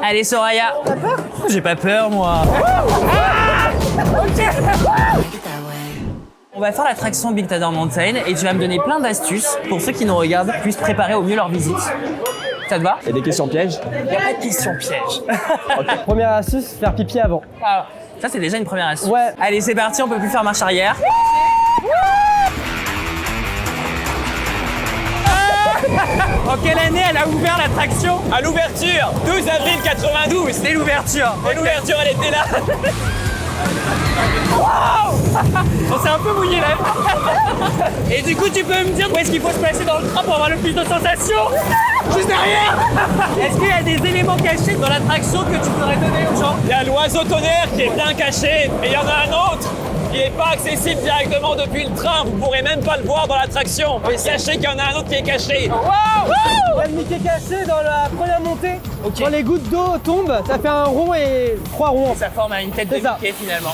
Allez Soraya. T'as peur? J'ai pas peur moi. On va faire l'attraction Big Thunder Mountain et tu vas me donner plein d'astuces pour ceux qui nous regardent puissent préparer au mieux leur visite. Ça te va? Il y a des questions pièges? Il n'y a pas de question piège. Première astuce, faire pipi avant. Ah, ça c'est déjà une première astuce. Ouais. Allez c'est parti, on peut plus faire marche arrière. En quelle année elle a ouvert l'attraction? À l'ouverture, 12 avril 92. C'était l'ouverture. Et l'ouverture, elle était là. On s'est un peu mouillé là. Et du coup, tu peux me dire où est-ce qu'il faut se placer dans le train pour avoir le plus de sensations? Juste derrière. Est-ce qu'il y a des éléments cachés dans l'attraction que tu voudrais donner aux gens? Il y a l'oiseau tonnerre qui est bien caché. Et il y en a un autre qui n'est pas accessible directement depuis le train. Vous ne pourrez même pas le voir dans l'attraction. Mais sachez qu'il y en a un autre qui est caché. Il y a le Mickey caché dans la première montée. Ok. Quand les gouttes d'eau tombent, ça fait un rond et 3 ronds. Ça forme une tête de C'est ça. Mickey finalement.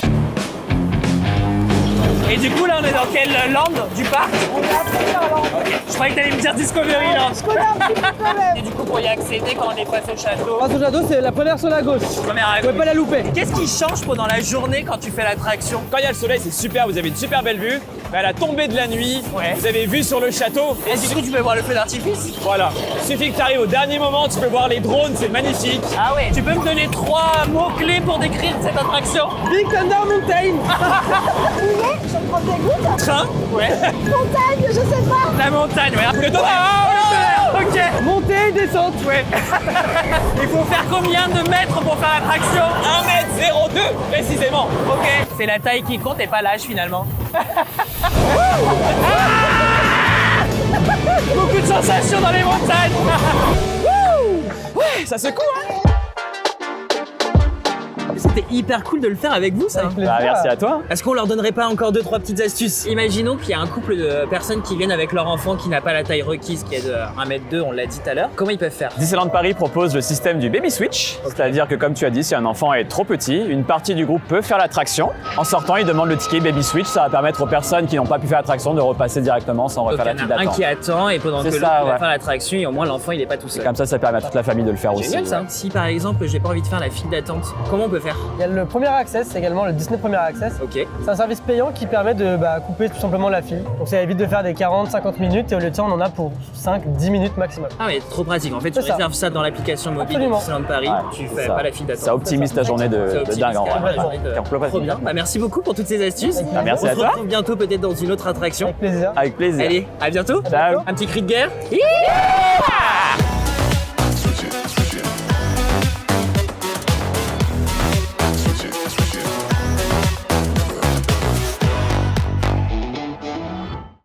Et du coup là on est dans quelle land du parc? On est à la première là. Ok. Je croyais que t'allais me dire Discovery Land. Je connais un petit peu quand même. Et du coup pour y accéder quand on est face au château, Face au château, c'est la première sur la gauche. première à Vous pouvez pas la louper. Qu'est-ce qui change pendant la journée quand tu fais l'attraction? Quand il y a le soleil, c'est super. Vous avez une super belle vue. Mais à la tombée de la nuit, Ouais. vous avez vue sur le château. Et du coup tu peux voir le feu d'artifice? Voilà. Il suffit que tu arrives au dernier moment, tu peux voir les drones, c'est magnifique. Ah ouais. Tu peux me donner 3 mots-clés pour décrire cette attraction? Big Thunder Mountain. Je prends des gouttes. Train? Ouais. Montagne, je sais pas. La montagne, ouais. Le tonnerre. Ah, le tonnerre, ok. Montée, descente. Ouais. Il faut faire combien de mètres pour faire l'attraction? 1m02 précisément. Ok. C'est la taille qui compte et pas l'âge finalement. Beaucoup de sensations dans les montagnes. Ça secoue, hein? C'était hyper cool de le faire avec vous ça. Avec plaisir. Merci à toi. Est-ce qu'on leur donnerait pas encore 2-3 petites astuces? Imaginons qu'il y a un couple de personnes qui viennent avec leur enfant qui n'a pas la taille requise, qui est de 1m2, on l'a dit tout à l'heure. Comment ils peuvent faire? Disneyland Paris propose le système du Baby Switch, c'est-à-dire que comme tu as dit, si un enfant est trop petit, une partie du groupe peut faire l'attraction. En sortant, il demande le ticket Baby Switch, ça va permettre aux personnes qui n'ont pas pu faire l'attraction de repasser directement sans Donc refaire la il y en file a un d'attente. qui attend et pendant que C'est l'autre ça, va ouais. faire l'attraction et au moins l'enfant il est pas tout seul. Comme ça permet à toute la famille de le faire aussi. Génial ça. Si par exemple j'ai pas envie de faire la file d'attente, comment on peut faire? Il y a le Premier Access, également le Disney Premier Access. Ok. C'est un service payant qui permet de couper tout simplement la file. Donc ça évite de faire des 40-50 minutes et au lieu de ça on en a pour 5-10 minutes maximum. Ah mais trop pratique. En fait tu C'est ça. réserves ça dans l'application mobile de Absolument. Disneyland Paris, Ouais, tu c'est fais ça. pas la file d'attente. Ça optimise ta journée Ça de optimise dingue en ta vrai. journée de- Complètement. Trop bien. Bah, merci beaucoup pour toutes ces astuces. Merci on à se toi. retrouve bientôt peut-être dans une autre attraction. Avec plaisir. Avec plaisir. Allez, à bientôt. Ciao. Un petit cri de guerre.